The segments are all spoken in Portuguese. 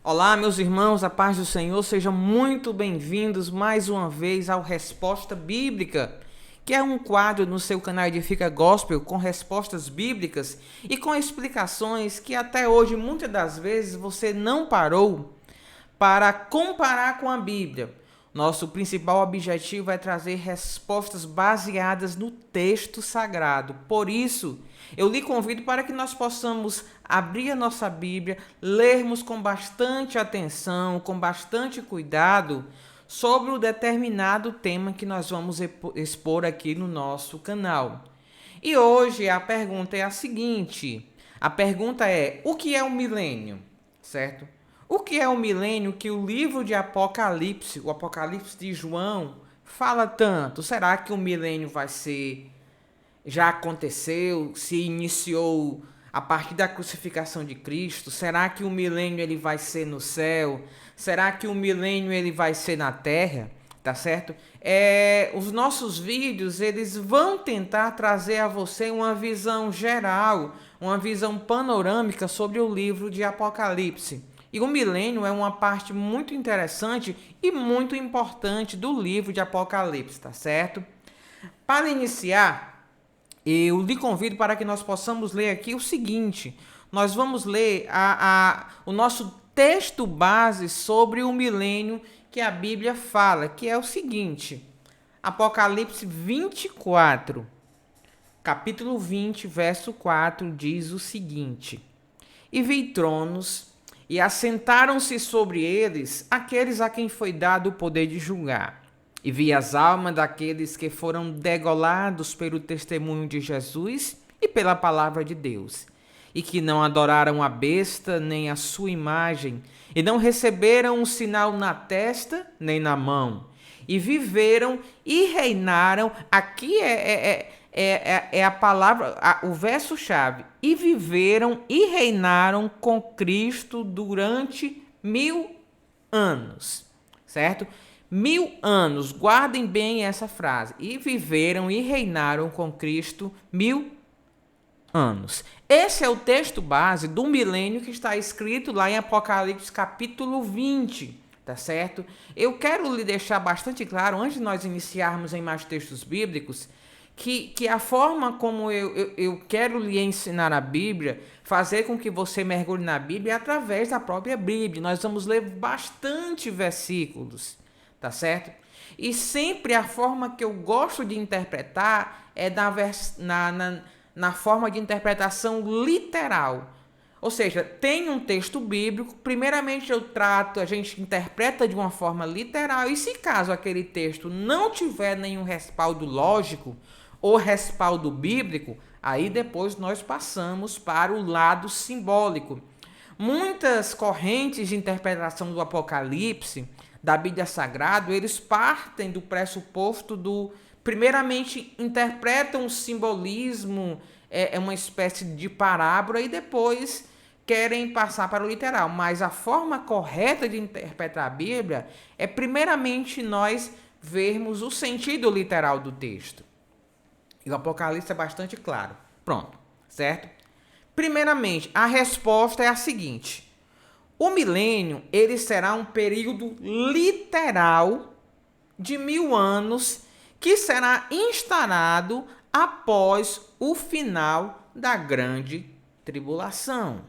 Olá, meus irmãos, a paz do Senhor, sejam muito bem-vindos mais uma vez ao Resposta Bíblica, que é um quadro no seu canal Edifica Gospel com respostas bíblicas e com explicações que até hoje, muitas das vezes, você não parou para comparar com a Bíblia. Nosso principal objetivo é trazer respostas baseadas no texto sagrado. Por isso, eu lhe convido para que nós possamos abrir a nossa Bíblia, lermos com bastante atenção, com bastante cuidado, sobre o determinado tema que nós vamos expor aqui no nosso canal. E hoje a pergunta é a seguinte: a pergunta é: o que é o milênio? Certo? O que é o milênio que o livro de Apocalipse, o Apocalipse de João, fala tanto? Será que o milênio vai ser, já aconteceu, se iniciou a partir da crucificação de Cristo? Será que o milênio ele vai ser no céu? Será que o milênio ele vai ser na terra? Tá certo? Os nossos vídeos eles vão tentar trazer a você uma visão geral, uma visão panorâmica sobre o livro de Apocalipse. E o milênio é uma parte muito interessante e muito importante do livro de Apocalipse, tá certo? Para iniciar, eu lhe convido para que nós possamos ler aqui o seguinte: nós vamos ler o nosso texto base sobre o milênio que a Bíblia fala, que é o seguinte: Apocalipse 24, capítulo 20, verso 4, diz o seguinte: E vi tronos, e assentaram-se sobre eles aqueles a quem foi dado o poder de julgar. E vi as almas daqueles que foram degolados pelo testemunho de Jesus e pela palavra de Deus, e que não adoraram a besta nem a sua imagem, e não receberam um sinal na testa nem na mão, e viveram e reinaram. Aqui é a palavra, o verso-chave. E viveram e reinaram com Cristo durante 1000 anos, certo? 1000 anos, guardem bem essa frase. E viveram e reinaram com Cristo 1000 anos. Esse é o texto base do milênio que está escrito lá em Apocalipse capítulo 20, tá certo? Eu quero lhe deixar bastante claro, antes de nós iniciarmos em mais textos bíblicos, que a forma como eu quero lhe ensinar a Bíblia, fazer com que você mergulhe na Bíblia, é através da própria Bíblia. Nós vamos ler bastante versículos, tá certo? E sempre a forma que eu gosto de interpretar é na forma de interpretação literal. Ou seja, tem um texto bíblico, primeiramente a gente interpreta de uma forma literal, e se caso aquele texto não tiver nenhum respaldo lógico ou respaldo bíblico, aí depois nós passamos para o lado simbólico. Muitas correntes de interpretação do Apocalipse, da Bíblia Sagrada, eles partem do pressuposto primeiramente interpretam o simbolismo, uma espécie de parábola, e depois querem passar para o literal. Mas a forma correta de interpretar a Bíblia é primeiramente nós vermos o sentido literal do texto. E o Apocalipse é bastante claro. Pronto, certo? Primeiramente, a resposta é a seguinte: o milênio ele será um período literal de 1000 anos que será instalado após o final da grande tribulação.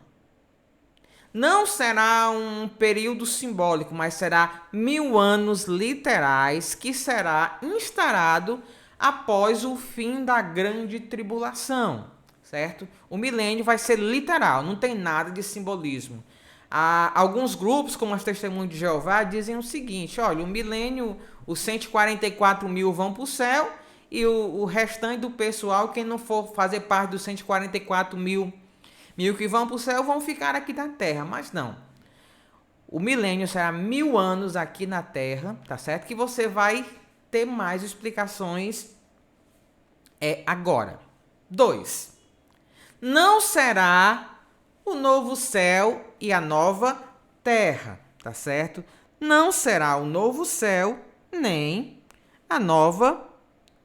Não será um período simbólico, mas será 1000 anos literais que será instalado após o fim da grande tribulação, certo? O milênio vai ser literal, não tem nada de simbolismo. Alguns grupos, como as Testemunhas de Jeová, dizem o seguinte: olha, o milênio, os 144 mil vão para o céu, e o restante do pessoal, quem não for fazer parte dos 144 mil que vão para o céu, vão ficar aqui na terra. Mas não. O milênio será 1000 anos aqui na terra, tá certo? Que você vai ter mais explicações agora. 2. Não será o novo céu e a nova terra, tá certo? Não será o novo céu nem a nova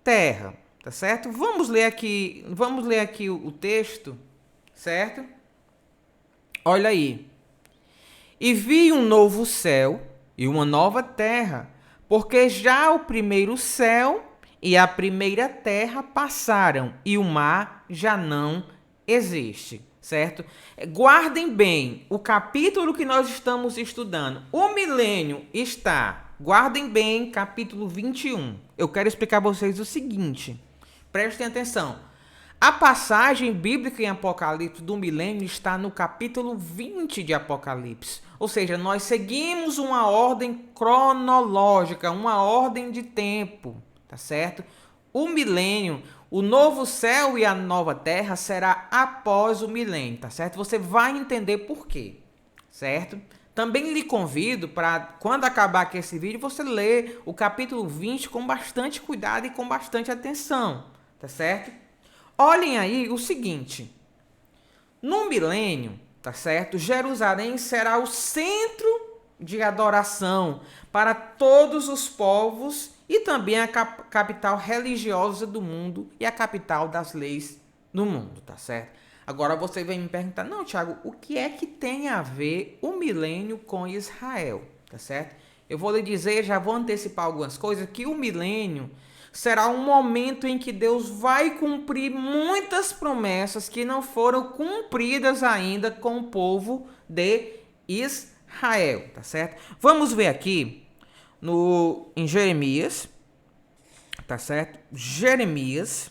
terra, tá certo? Vamos ler aqui o texto, certo? Olha aí. E vi um novo céu e uma nova terra, porque já o primeiro céu e a primeira terra passaram, e o mar já não existe, certo? Guardem bem o capítulo que nós estamos estudando. O milênio está, guardem bem, capítulo 21. Eu quero explicar a vocês o seguinte, prestem atenção. A passagem bíblica em Apocalipse do milênio está no capítulo 20 de Apocalipse. Ou seja, nós seguimos uma ordem cronológica, uma ordem de tempo, tá certo? O milênio, o novo céu e a nova terra será após o milênio, tá certo? Você vai entender por quê, certo? Também lhe convido para, quando acabar aqui esse vídeo, você ler o capítulo 20 com bastante cuidado e com bastante atenção, tá certo? Olhem aí o seguinte, no milênio, tá certo? Jerusalém será o centro de adoração para todos os povos e também a capital religiosa do mundo e a capital das leis do mundo, tá certo? Agora você vem me perguntar, não, Tiago, o que é que tem a ver o milênio com Israel, tá certo? Eu vou lhe dizer, já vou antecipar algumas coisas, que o milênio será um momento em que Deus vai cumprir muitas promessas que não foram cumpridas ainda com o povo de Israel, tá certo? Vamos ver aqui em Jeremias, tá certo? Jeremias,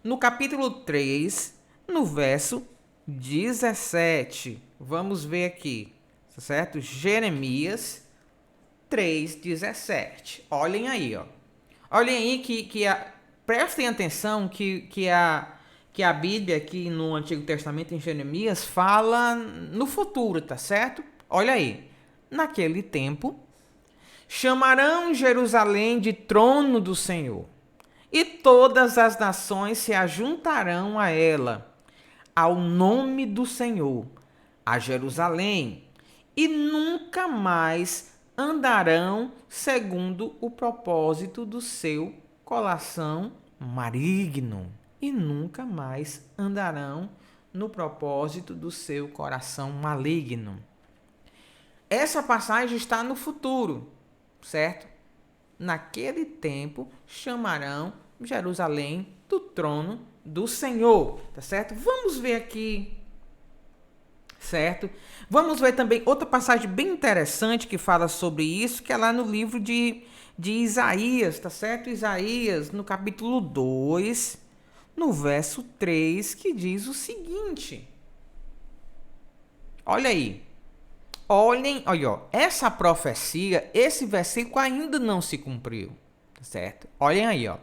no capítulo 3, no verso 17. Vamos ver aqui, tá certo? Jeremias 3:17. Olhem aí, ó. Olhem aí prestem atenção que a Bíblia aqui no Antigo Testamento, em Jeremias, fala no futuro, tá certo? Olha aí. Naquele tempo, chamarão Jerusalém de trono do Senhor, e todas as nações se ajuntarão a ela, ao nome do Senhor, a Jerusalém, e nunca mais andarão segundo o propósito do seu coração maligno. E nunca mais andarão no propósito do seu coração maligno. Essa passagem está no futuro, certo? Naquele tempo chamarão Jerusalém do trono do Senhor, tá certo? Vamos ver aqui, certo? Vamos ver também outra passagem bem interessante que fala sobre isso, que é lá no livro de Isaías, tá certo? Isaías, no capítulo 2, no verso 3, que diz o seguinte. Olha aí. Olhem, olha, ó, essa profecia, esse versículo ainda não se cumpriu, tá certo? Olhem aí, ó.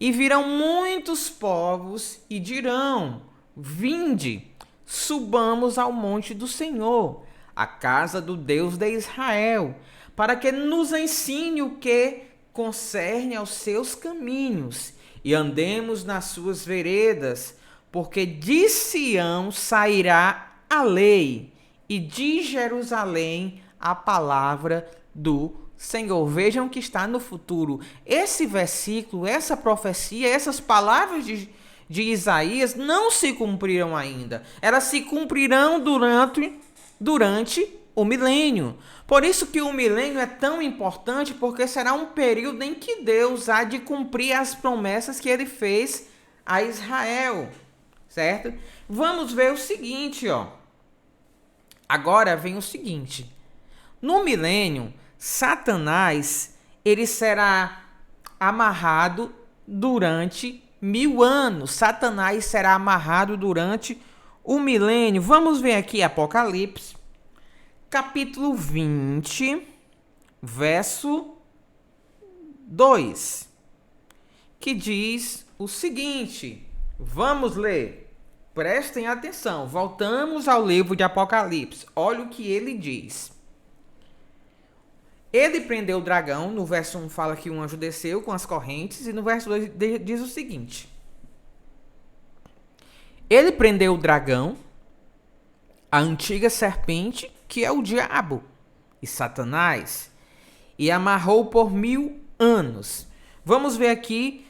E virão muitos povos e dirão: vinde, subamos ao monte do Senhor, à casa do Deus de Israel, para que nos ensine o que concerne aos seus caminhos e andemos nas suas veredas, porque de Sião sairá a lei e de Jerusalém a palavra do Senhor. Vejam que está no futuro. Esse versículo, essa profecia, essas palavras de Isaías não se cumpriram ainda. Elas se cumprirão durante o milênio. Por isso que o milênio é tão importante, porque será um período em que Deus há de cumprir as promessas que ele fez a Israel, certo? Vamos ver o seguinte, ó. Agora vem o seguinte. No milênio, Satanás, ele será amarrado durante 1000 anos. Satanás será amarrado durante o milênio. Vamos ver aqui Apocalipse, capítulo 20, verso 2, que diz o seguinte. Vamos ler. Prestem atenção. Voltamos ao livro de Apocalipse. Olha o que ele diz. Ele prendeu o dragão. No verso 1 fala que um anjo desceu com as correntes. E no verso 2 diz o seguinte. Ele prendeu o dragão, a antiga serpente, que é o diabo e Satanás, e amarrou por 1000 anos. Vamos ver aqui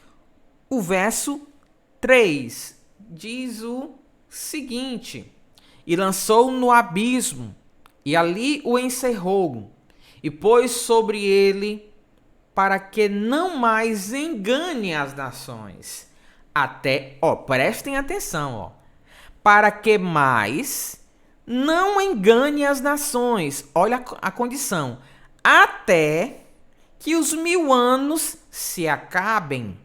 o verso 3. Diz o seguinte: e lançou no abismo, E ali o encerrou, e pôs sobre ele, para que não mais engane as nações. Até, prestem atenção, para que mais não engane as nações. Olha a condição. Até que os 1000 anos se acabem.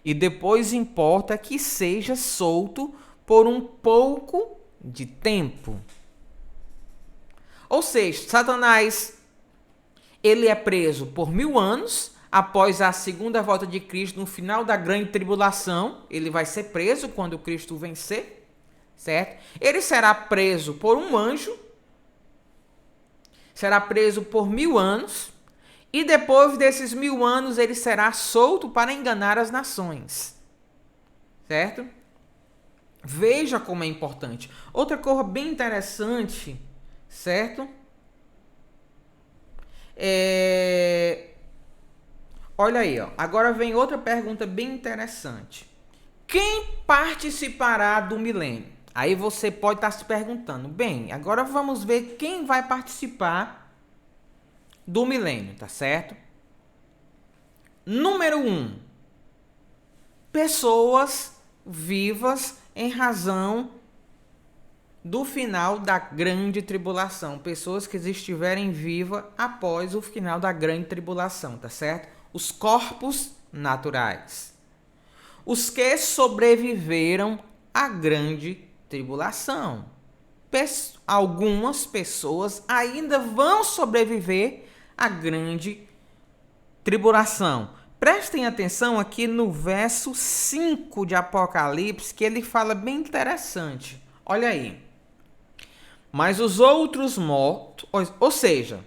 E depois importa que seja solto por um pouco de tempo. Ou seja, Satanás, ele é preso por 1000 anos, após a segunda volta de Cristo, no final da grande tribulação. Ele vai ser preso quando Cristo vencer, certo? Ele será preso por um anjo, será preso por 1000 anos, e depois desses 1000 anos ele será solto para enganar as nações, certo? Veja como é importante. Outra coisa bem interessante, certo? Olha aí, agora vem outra pergunta bem interessante. Quem participará do milênio? Aí você pode estar se perguntando, bem, agora vamos ver quem vai participar do milênio, tá certo? Número 1, pessoas vivas em razão do final da grande tribulação. Pessoas que estiverem vivas após o final da grande tribulação, tá certo? Os corpos naturais. Os que sobreviveram à grande tribulação. Algumas pessoas ainda vão sobreviver à grande tribulação. Prestem atenção aqui no verso 5 de Apocalipse, que ele fala bem interessante. Olha aí. Mas os outros mortos, ou seja,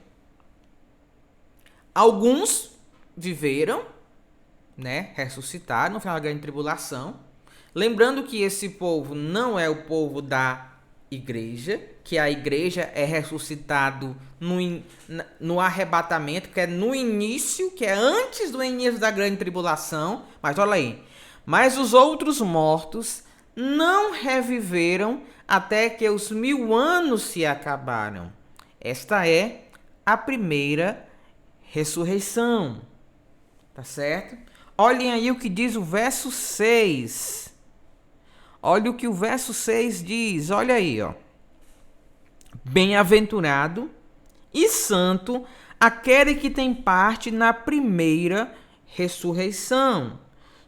alguns viveram, ressuscitaram no final da grande tribulação. Lembrando que esse povo não é o povo da igreja, que a igreja é ressuscitado no arrebatamento, que é no início, que é antes do início da grande tribulação. Mas olha aí. Mas os outros mortos não reviveram até que os 1000 anos se acabaram. Esta é a primeira ressurreição. Tá certo? Olhem aí o que diz o verso 6. Olha o que o verso 6 diz. Olha aí, Bem-aventurado e santo aquele que tem parte na primeira ressurreição.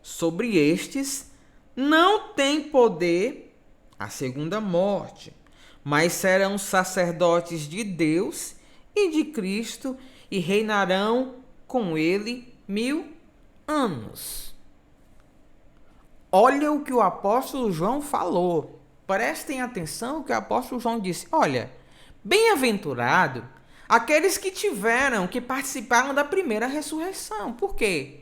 Sobre estes não tem poder a segunda morte, mas serão sacerdotes de Deus e de Cristo e reinarão com ele 1000 anos. Olha o que o apóstolo João falou. Prestem atenção que o apóstolo João disse. Olha, bem-aventurado aqueles que participaram da primeira ressurreição. Por quê?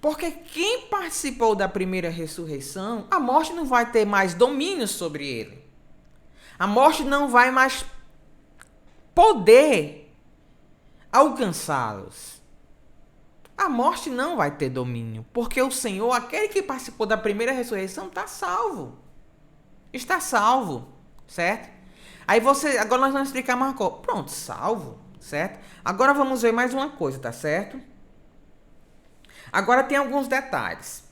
Porque quem participou da primeira ressurreição, a morte não vai ter mais domínio sobre ele. A morte não vai mais poder alcançá-los. A morte não vai ter domínio, porque o Senhor, aquele que participou da primeira ressurreição, está salvo. Está salvo, certo? Agora nós vamos explicar mais uma coisa. Pronto, salvo, certo? Agora vamos ver mais uma coisa, tá certo? Agora tem alguns detalhes.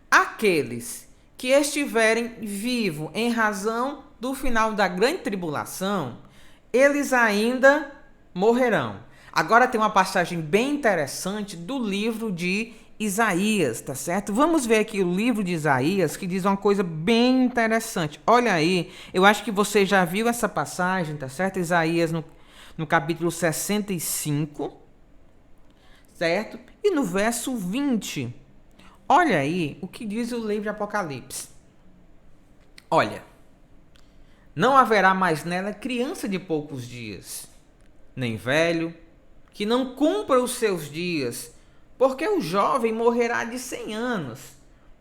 Aqueles que estiverem vivos em razão do final da grande tribulação, eles ainda morrerão. Agora tem uma passagem bem interessante do livro de Isaías, tá certo? Vamos ver aqui o livro de Isaías, que diz uma coisa bem interessante. Olha aí, eu acho que você já viu essa passagem, tá certo? Isaías no capítulo 65, certo? E no verso 20. Olha aí o que diz o livro de Apocalipse. Olha, não haverá mais nela criança de poucos dias, nem velho, que não cumpra os seus dias, porque o jovem morrerá de 100 anos,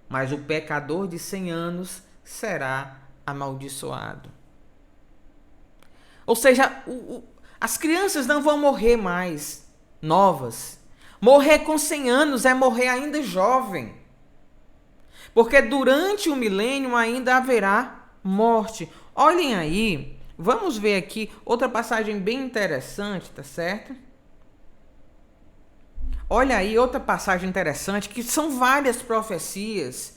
mas o pecador de 100 anos será amaldiçoado. Ou seja, as crianças não vão morrer mais novas. Morrer com 100 anos é morrer ainda jovem. Porque durante o milênio ainda haverá morte. Olhem aí Vamos ver aqui outra passagem bem interessante, tá certo? Olha aí outra passagem interessante, que são várias profecias.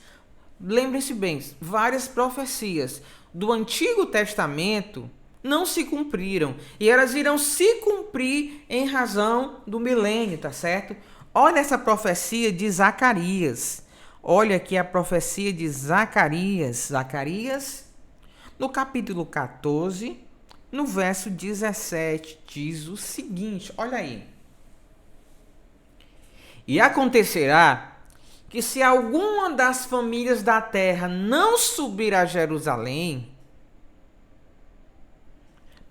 Lembre-se bem, várias profecias do Antigo Testamento não se cumpriram. E elas irão se cumprir em razão do milênio, tá certo? Olha essa profecia de Zacarias. Olha aqui a profecia de Zacarias. Zacarias, no capítulo 14, no verso 17, diz o seguinte, olha aí. E acontecerá que se alguma das famílias da terra não subir a Jerusalém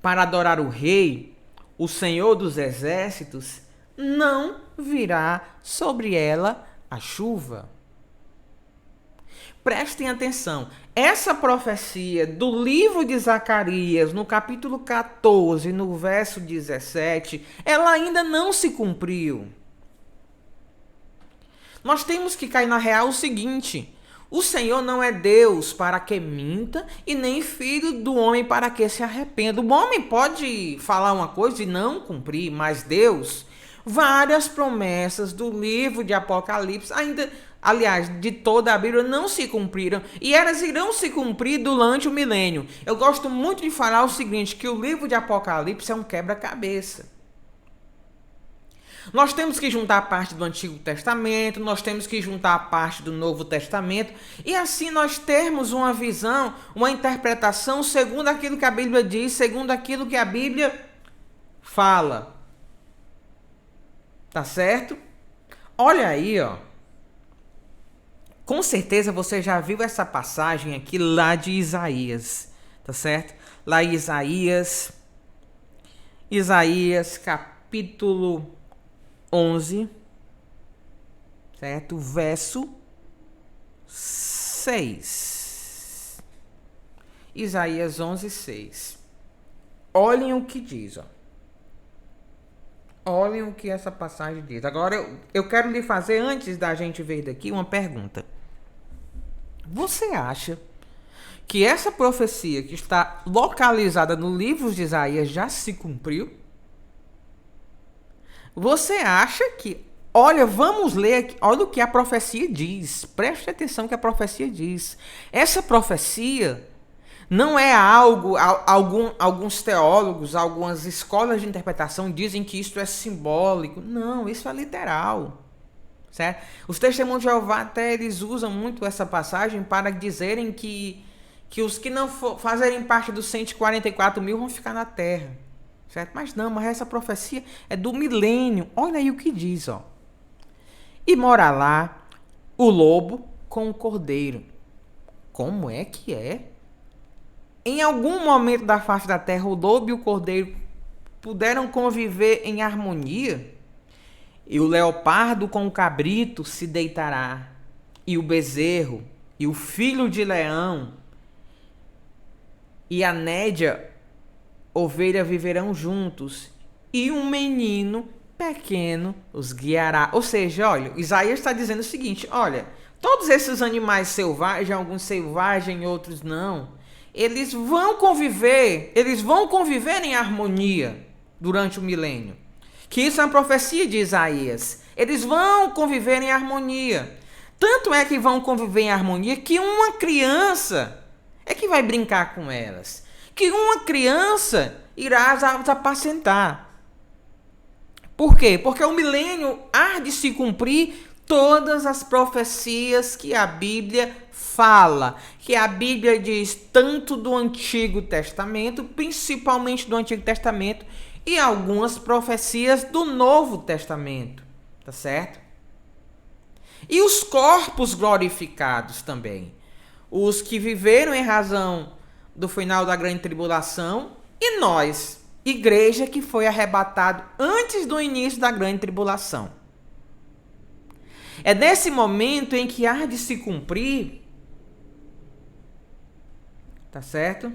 para adorar o rei, o Senhor dos exércitos, não virá sobre ela a chuva. Prestem atenção, essa profecia do livro de Zacarias, no capítulo 14, no verso 17, ela ainda não se cumpriu. Nós temos que cair na real o seguinte: o Senhor não é Deus para que minta e nem filho do homem para que se arrependa. O homem pode falar uma coisa e não cumprir, mas Deus, várias promessas do livro de Apocalipse, ainda, aliás, de toda a Bíblia, não se cumpriram e elas irão se cumprir durante o milênio. Eu gosto muito de falar o seguinte, que o livro de Apocalipse é um quebra-cabeça. Nós temos que juntar a parte do Antigo Testamento, nós temos que juntar a parte do Novo Testamento, e assim nós termos uma visão, uma interpretação segundo aquilo que a Bíblia diz, segundo aquilo que a Bíblia fala. Tá certo? Olha aí, ó. Com certeza você já viu essa passagem aqui lá de Isaías, tá certo? Lá em Isaías capítulo 11, certo? Verso 6. Isaías 11, 6. Olhem o que diz, ó. Olhem o que essa passagem diz. Agora eu quero lhe fazer, antes da gente ver daqui, uma pergunta. Você acha que essa profecia que está localizada no livro de Isaías já se cumpriu? Você acha que... Olha, vamos ler aqui. Olha o que a profecia diz. Preste atenção no que a profecia diz. Essa profecia não é algo... Alguns teólogos, algumas escolas de interpretação dizem que isso é simbólico. Não, isso é literal. Certo? Os testemunhos de Jeová até eles usam muito essa passagem para dizerem que os que não fazerem parte dos 144 mil vão ficar na terra. Certo? Mas essa profecia é do milênio. Olha aí o que diz, ó. E mora lá o lobo com o cordeiro. Como é que é? Em algum momento da face da terra, o lobo e o cordeiro puderam conviver em harmonia? E o leopardo com o cabrito se deitará, e o bezerro, e o filho de leão, e a nédia ovelha viverão juntos, e um menino pequeno os guiará. Ou seja, olha, Isaías está dizendo o seguinte, olha, todos esses animais selvagens, alguns selvagens, outros não, eles vão conviver em harmonia durante o milênio. Que isso é uma profecia de Isaías. Eles vão conviver em harmonia. Tanto é que vão conviver em harmonia que uma criança é que vai brincar com elas. Que uma criança irá as apacentar. Por quê? Porque o milênio há de se cumprir todas as profecias que a Bíblia fala. Que a Bíblia diz tanto do Antigo Testamento, principalmente do Antigo Testamento, e algumas profecias do Novo Testamento. Tá certo? E os corpos glorificados também. Os que viveram em razão do final da grande tribulação, e nós, igreja que foi arrebatado antes do início da grande tribulação. É nesse momento em que há de se cumprir, tá certo?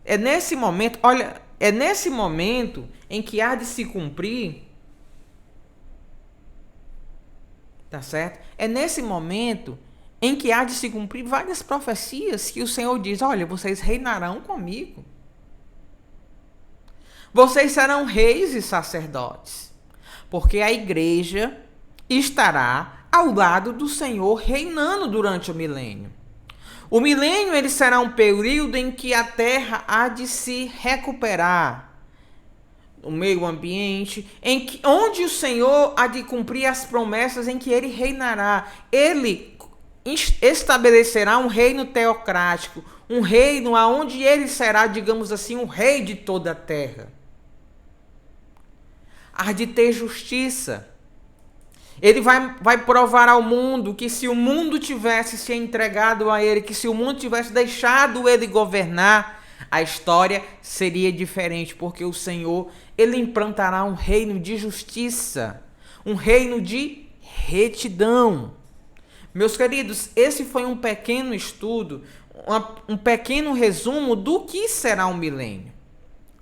É nesse momento, olha, é nesse momento em que há de se cumprir, tá certo? É nesse momento em que há de se cumprir várias profecias que o Senhor diz: olha, vocês reinarão comigo. Vocês serão reis e sacerdotes, porque a igreja estará ao lado do Senhor reinando durante o milênio. O milênio ele será um período em que a terra há de se recuperar, o meio ambiente, onde o Senhor há de cumprir as promessas em que ele reinará. Ele estabelecerá um reino teocrático, um reino onde ele será, digamos assim, um rei de toda a terra. Há de ter justiça. Ele vai provar ao mundo que se o mundo tivesse se entregado a ele, que se o mundo tivesse deixado ele governar, a história seria diferente, porque o Senhor, ele implantará um reino de justiça, um reino de retidão. Meus queridos, esse foi um pequeno estudo, um pequeno resumo do que será o milênio,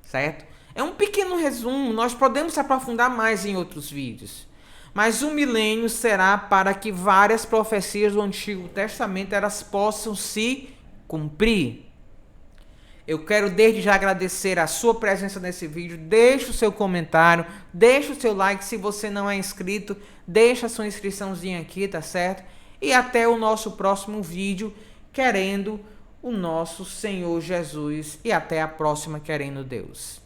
certo? É um pequeno resumo, nós podemos se aprofundar mais em outros vídeos. Mas o milênio será para que várias profecias do Antigo Testamento elas possam se cumprir. Eu quero desde já agradecer a sua presença nesse vídeo. Deixe o seu comentário, deixe o seu like. Se você não é inscrito, deixa a sua inscriçãozinha aqui, tá certo? E até o nosso próximo vídeo, querendo o nosso Senhor Jesus. E até a próxima, querendo Deus.